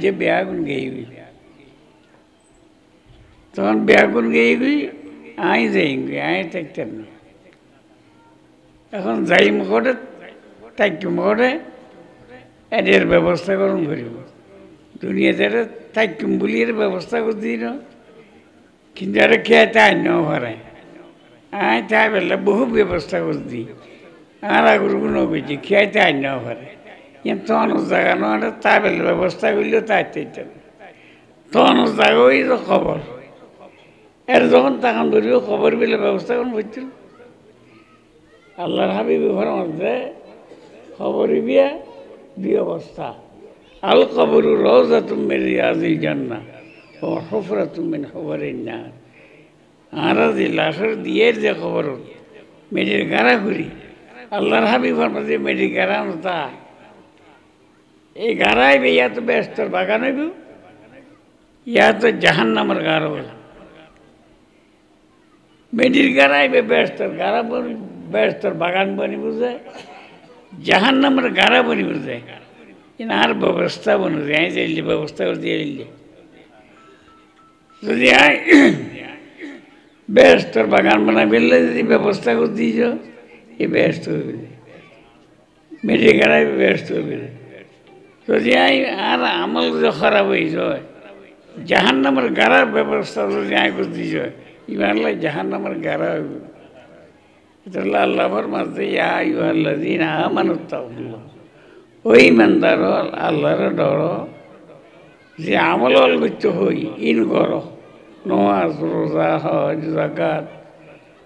যে ব্যাগুন গেইবি তখন ব্যাগুন গেইবি I যাইবি I থাকতেন না এখন যাই মুখে থাকি মুখে এদের ব্যবস্থা করুন করিব দুনিয়াতে থাকুম বলি এর ব্যবস্থা করে দিই না কিন্তু আর খেতে আইন ঘরে আই তাই বেলা বহু ব্যবস্থা করে দিই আর আগুর গুণ করছি খেতে আইন ঘরে তখন জায়গা নয় তাই বেলা ব্যবস্থা করলেও তাই তখন জায়গা ওই তো খবর এর যখন তখন ধরিও খবর পেলে ব্যবস্থা করুন বুঝছিল আল্লাহর হাবিব মধ্যে খবরই বিয়া দুই অবস্থা আল কবর রওজাতুম মিন রিয়াজিল জান্নাহ ওয়া হুফরাতুম মিন হুফারিন নার আর যে লাশের দিয়ে যে খবর মেডির গাড়া ঘুরি আল্লাহর হাবিবের মধ্যে মেডির গাড়া নতা এই গাড়াই বে ইয়া তো ব্যস্তর বাগান হইব ইয়া তো জাহান্নামের গাড়া হইব মেডির গাড়াই বে ব্যস্তর গাড়া ব্যস্তর বাগান বনি বুঝে জাহান্নামের গাড়া বনি বুঝে আর ব্যবস্থা বনুছে আই যাইলে ব্যবস্থা করে দিয়ে দিলে যদি আই ব্যস্তর বাগান বানাই ফেললে যদি ব্যবস্থা করে দিয়েছ এই ব্যস্ত হইবে মেডি গাড়াই ব্যস্ত হইবে যদি আই আর আমল যদি খারাপ হয়েছ জাহান্নামের গাড়ার ব্যবস্থা যদি আই করে দিয়েছ ইমানলে জাহান্নামের গাড়া হইবে এটা আল্লাহ ফরমাতে ইয়া আইয়ুহাল্লাযীনা আমানুত্তাকুল্লাহ ওই ইমানদার আল্লাহর ডর যে আমল করতে হই ইন কর নামাজ রোজা হজ যাকাত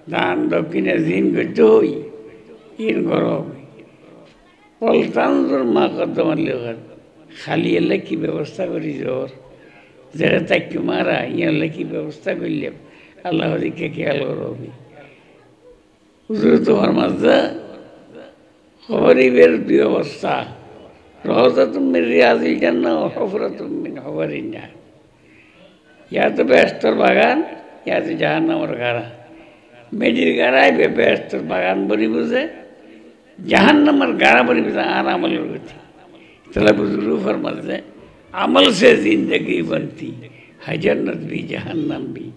দান দক্ষিণে জিন করতে হই ইন কর পলতানজুর মা কদ্দমার লেখার খালি এলে কি ব্যবস্থা করি জোর যেটা তাকে মারা ইয়ালে কি ব্যবস্থা করলে আল্লাহ দিকে খেয়াল করবি হুজুর তোমার মাঝে খবরিবের দুই অবস্থা রওজাতুম মিন রিয়াজিল জান্নাহ ওয়া হুফরাতুম মিন হুফারিন নার ইয়া তো ব্যস্তর বাগান ইয়া তো জাহান্নামের গাড়া মেডির গাড়াই ব্যস্তর বাগান বনি বুঝে জাহান্নামের গাড়া বনি বুঝে আর আমলের গতি তাহলে বুজুর্গ ফরমাতে আমল সে জিন্দগি बनती है जन्नत भी जहन्नम भी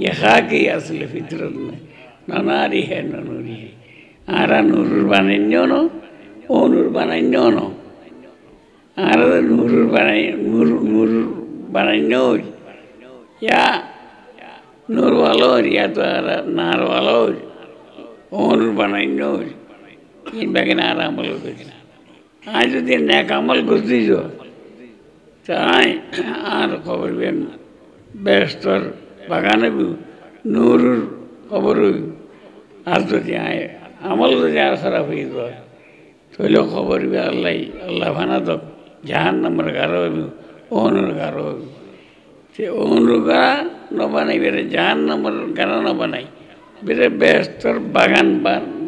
ये खाकी असल फितरत में ना नारी है ना नूरी है आरा नूर बानाइनो ओ नूर बानाइनो আর নূর বানাইনো ইয়া নূর ভালো ইয়া তো আর নার ভালো ও নূর বানাইনো ইন বাগিন আর আমল করি আজ যদি নেক আমল করছিস তাই আর খবর ব্যস্তর বাগানে নূর খবর আর যদি আমল যদি আর খারাপ হয়ে যায় তাহলে খবর আল্লাহ ভানা তো জাহান্নামের গারো অনুর গারো সে অনুর গা নবানাই বেড়ে জাহান্নামের গারো নবানাই বেড়ে ব্যস্তর বাগান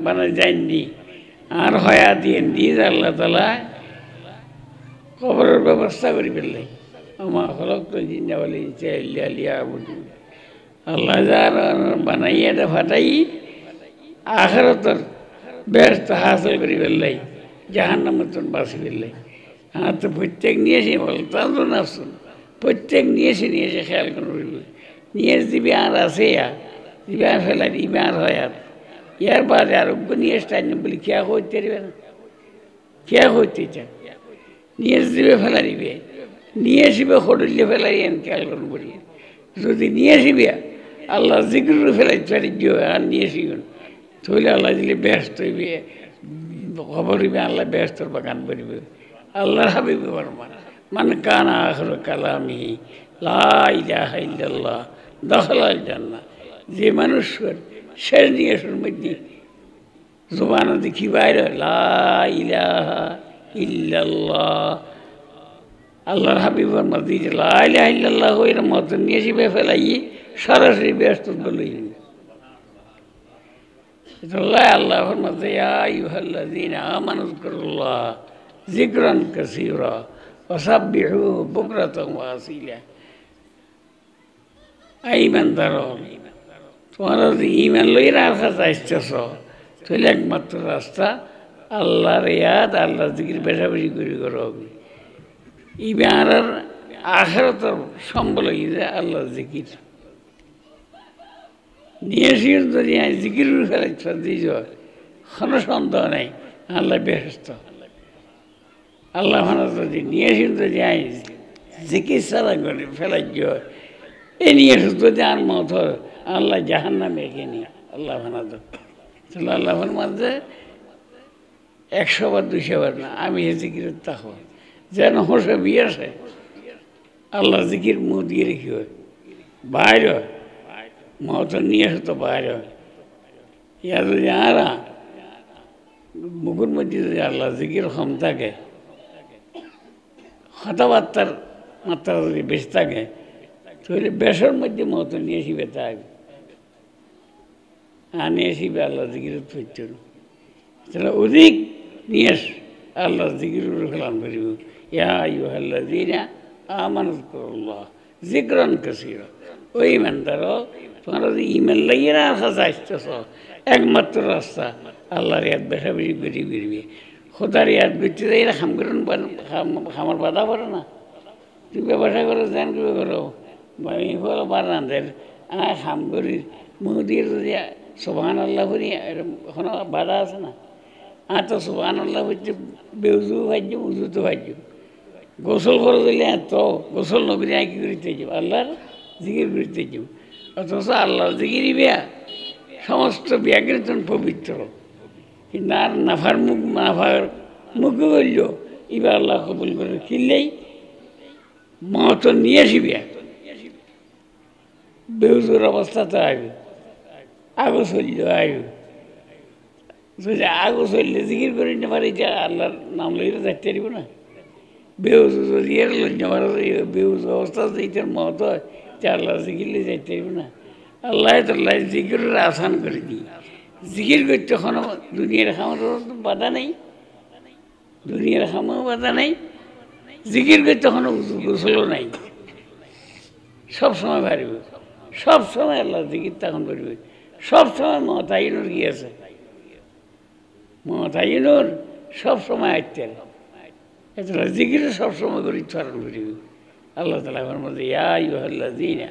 বানাই যায়নি আর হয়া দিয়ে আল্লাহ তালা খবরের ব্যবস্থা করে ফেললে আমার হলক তো জিন্দা বলে আলিয়া আল্লাহ যার বানাইয়া এটা ফাটাই আখেরাতের ব্যস্ত হাসিল করে ফেললাই জাহান্নামের তো বাঁচি ফেললাই আর তো প্রত্যেক নিয়েছি বলতাম তো না শুন প্রত্যেক নিয়েছে খেয়াল করবে নিয়ে দিবি আর আছে দিবি আর ফেলাই দিবি আর হয় আর ইয়ার বাদে আরোগ্য নিয়ে টাইম বলি খেয়া করতে পারবে না খেয়া করতে চান নিয়ে দিবে ফেলা দিবে নিয়ে আসবে হোটেলে ফেলাই এন খেয়াল করুন বলি যদি নিয়ে আসবি আল্লাহ জিকির ফেলাই পারি আর নিয়ে আসিবেন তাহলে আল্লাহ দিলে ব্যস্ত হইবে খবর হইবে আল্লাহ ব্যস্তর বাগান করিবে আল্লাহর হাবিব মান কানা আখিরু কালামিহি লা ইলাহা ইল্লাল্লাহ দাখালাল জান্নাহ যে মানুষের শেষ নিয়েছের মধ্যে জবান দেখি বাইরে লা ইলাহা ইল্লাল্লাহ আল্লাহর হাবিবের মধ্যে লা ইলাহা ইল্লাল্লাহ এর মত নিয়ে যাবে ফেলাই সরাসরি ব্যস্ত বলেই আল্লাহ ফরমাতে ইয়া আইয়ুহাল্লাযীনা আমানু যকুরুল্লাহ যিকরান কাসীরা ওয়াসাব্বিহুহু বুকরাতান ওয়া আসীলা ঈমানদার তোমরা যদি ঈমান লইয়া রাখা চাইতেছ তাহলে একমাত্র রাস্তা আল্লাহর ইয়াদ আল্লাহর জিকির বেশি বেশি করে করো ইমান আর আখিরাতের সম্বল হইছে আল্লাহ জিকির নিয়েছিল যদি জিকির ফেলাইছ দিছ কোনো সন্দেহ নাই আল্লাহ বেহেশত আল্লাহ যদি নিয়েছিল যদি জিকির ছাড়া করে ফেলাই এই নিয়ে যদি আর মত আল্লাহ জাহান নামে একে নিয়ে আল্লাহ ভানাদ তাহলে আল্লাহর মাঝে 100 বার 200 বার না আমি হে জিকির তাকো যেন হোসে বিয়েছে আল্লাহ জিকির মুখ দিয়ে রেখি হয় বাইরে মত নিয়ে আসে তো বাইরে ইয়া যদি আরা মুখের মধ্যে যদি আল্লাহ জিকির কম থাকে কথাবার্তার মাত্রা যদি বেশি থাকে তাহলে বেশর মধ্যে মত নিয়ে আসিবে তাই আনে আসিবে আল্লাহ জিকির পড়ছেন তাহলে অধিক নিয়ে আল্লাহ জিকির খেলাম করিব ইয়া আইয়ুহাল্লাযীনা আমানুল্লাহ যিকরান কাসীরা ওই ইমানদারও তোমরা যদি ইমান লাগিয়ে রাখা চাইতেছ একমাত্র রাস্তা আল্লাহর ইয়াদ বেশা বেশি বেশি করবে খোদার ইয়াদ করতে যাই খাম করুন খামার বাধা পড়ে না তুই ব্যবসা করো ধ্যান করে করো হলো বারান্দের খাম করি মুখ দিয়ে যদি সুবহান আল্লাহ করি এখনো বাধা আছে না তো সুবহান আল্লাহ হচ্ছে বেউজু ভাজ্য উজু তো ভাজ্য গোসল করে দিলে এত গোসল নকরি কি করিতে যাব আল্লাহর জিকির করিতে যাব অথচ আল্লাহর জিকিরই বিয়া সমস্ত ব্যাকৃতন পবিত্র কিন্তু আর নাফার মুখ করল এবার আল্লাহ কবুল করে কিনলেই মত নিয়ে আসিবে বেউজুর অবস্থাতে আইবে আগো চলল আইবে যদি আগো চললে জিকির করে নিতে পারি যে আল্লাহর নাম লইলে যাইতে পারিব না বেউজু যদি এর লইতে পারে বেউজু অবস্থা যেটার মত হয় যে আল্লাহ জিকিরলে যাইতে পারিব না আল্লাহ তাল্লাহ জিকিরের আসান করে দিই জিকির করতে কোনো দুনিয়ার খামারও বাধা নেই দুনিয়ার খামারও বাধা নেই জিকির করতে কোনো গোসলও নাই সবসময় পারিব সবসময় আল্লাহ জিকির তখন করবে সবসময় মতাইনুর গিয়েছে মতাইনুর সবসময় আইতেন এতটা জিকির সবসময় করি উচ্চারণ করিব আল্লাহ তালা আমার মধ্যে ইয়া আইয়ুহাল্লাযীনা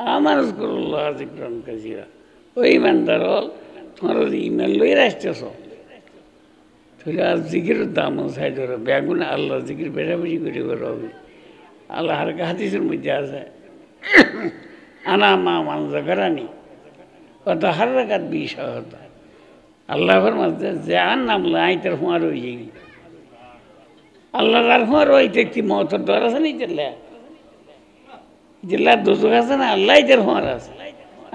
আমানুল্লাহ যিকরান কাসীরা ওই ইমানদারও তোমরা যদি ইমান লই আসতেছ তাহলে আর জিকিরের দাম চাই ধরো বেগুনে আল্লাহ জিকির বেশাবেশি করে করো আল্লাহ আর হাদিসের মধ্যে আছে আনা মা মান যাকারানি কত হার রাকাত বিশাহত আল্লাহর মধ্যে যে আর নাম আইতার হুঁয়ার হয়ে যাবি আল্লাহর আর হুঁয়ার হইতে একটি মতর দর আছে নি জেলা দুজক আছে না আল্লাহ ইতার হুঁয়ার আছে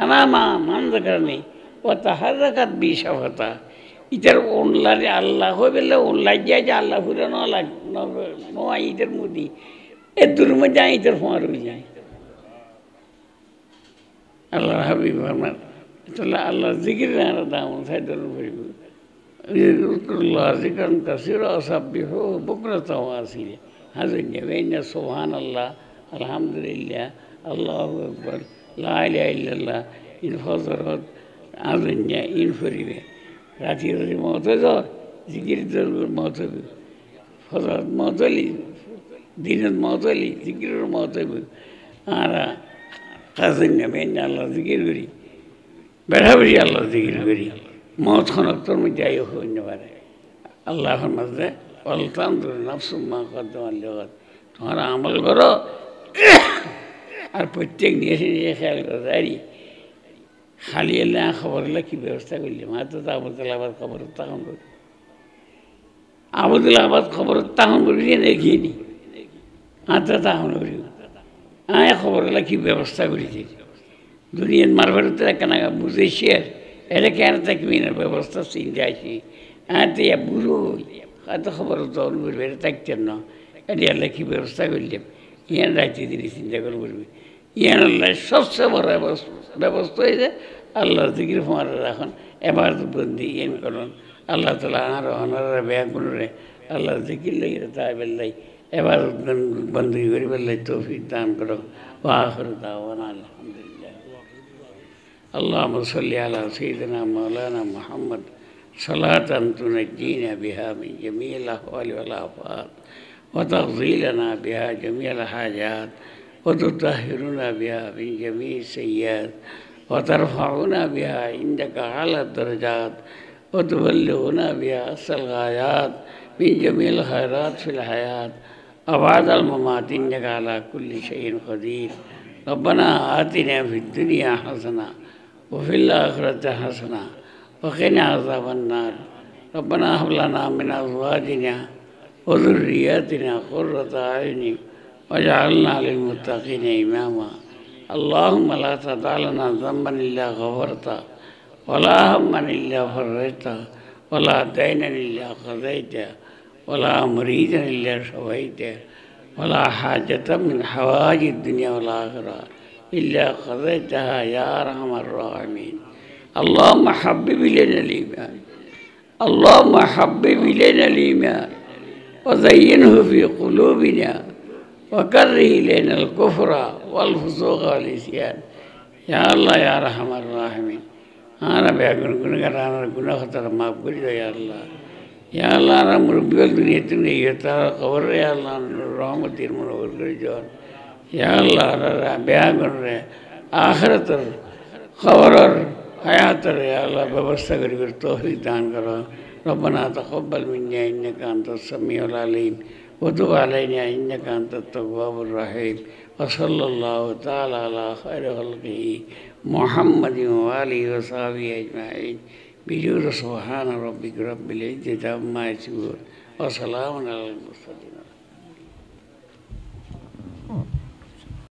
আনা মা মান যাকারানি কত হার রাকাত বিশাহত ইটার অনলারে আল্লাহ হয়ে বেলে অনলাই যায় যে আল্লাহ ফুরে নয় ইটার মধ্যে এর দূর মধ্যে ইটার হুঁয়ার হয়ে যায় আল্লাহ হাবিব আমার তাহলে আল্লাহ জিকির দাম সাইদুল করিব উল্লাহ যিকরান কাসীরা ওয়াসাব্বিহু বুকরাতাও আসিলা হাজুন বাইনা সুবহানাল্লাহ আলহামদুলিল্লাহ আল্লাহু আকবার লা ইলাহা ইল্লাল্লাহ ইন ফজরত হাজুন ইন ফরিবে রাতি রাতি মত যাও জিকির মত হবে ফজরত মত হলি দিনের মত হলি জিকিরের মত হবে আর কাজের নেবে আল্লাহ জিকির করি বেড়াবেড়ি আল্লাহ জিকির করি মত খনক্তর মধ্যে আই হইতে পারে আল্লাহর মাঝে অলতাম নাফসুম্মা কদ্দামাল জগৎ তোমরা আমল করো আর প্রত্যেক নিয়েছে নিজে খেয়াল করো জারি খালি এলে খবর হলে কী ব্যবস্থা করলাম হয়তো তো আবুদুল আবাদ খবর তখন করি আবুদুল আবাদ খবর তখন করি দেখিয়ে নি হাতে তখন করি খবর হলে কী ব্যবস্থা করেছি দুনিয়ার মারফারতে কেন বুঝেছি আর এটা কেন থাকবি না ব্যবস্থা চিন্তা আসি তো ইয়া বুড়ো হয়তো খবর তখন করবে এটা থাকতেন না এটা আল্লাহ কী ব্যবস্থা করলাম ইয়ান রাইতে দিনে চিন্তা করে করবে ইয়ান আল্লাহ সবচেয়ে বড় ব্যবস্থা হয়েছে আল্লাহ জিকির ফোয়ার রাখুন এবার বন্দি ইয়ান করুন আল্লাহ তালা আনার অনারা বেয়া করে আল্লাহ জিকির লেগে তাই বেল্লাই এবার বন্দি করে বেল্লাই তৌফিক দান করো ওয়াখির দাওয়ানা আলহামদুলিল্লাহ আল্লাহুম্মা সাল্লি আলা সাইয়্যিদিনা মাওলানা মুহাম্মদ সালাতান তুনাজ্জিনা বিহা মিন জামিল আহওয়ালি ওয়াল আফাত وتقضي لنا بها جميع الحاجات وتطهرنا بها من جميع السيئات وترفعنا بها عندك أعلى الدرجات وتبلغنا بها أقصى الغايات من جميع الخيرات في الحياة وبعد الممات إنك على كل شيء قدير. ربنا آتنا في الدنيا حسنة وفي الآخرة حسنة وقنا عذاب النار. ربنا هب لنا من أزواجنا وذرياتنا قرة أعين واجعلنا للمتقين إماما. اللهم لا تدع لنا ذنبا إلا غفرته ولا هما إلا فرجته ولا دينا إلا قضيته ولا مريدا إلا شفيته ولا حاجة من حوائج الدنيا والآخرة إلا قضيتها يا أرحم الراحمين. اللهم حبب إلينا الإيمان اللهم حبب إلينا الإيمان وزينه في قلوبنا وكره إلينا الكفر والفسوق والعصيان يا الله يا أرحم الراحمين. أنا بيقول أنا كنا خطر ما بقول يا الله يا الله أنا مربي الدنيا تني يتارا قبر يا الله رحمة تيرمن ورجال يا الله أنا بيقول آخرة خبر حياة يا الله ببسط غير توفيق دان كرو. ربنا تقبل منا إنك أنت السميع العليم وتب علينا إنك أنت التواب الرحيم. وصلى الله تعالى على خير خلقه محمد وآله وصحبه أجمعين بجود سبحان ربك رب العزة عما يصفون وسلام على المرسلين.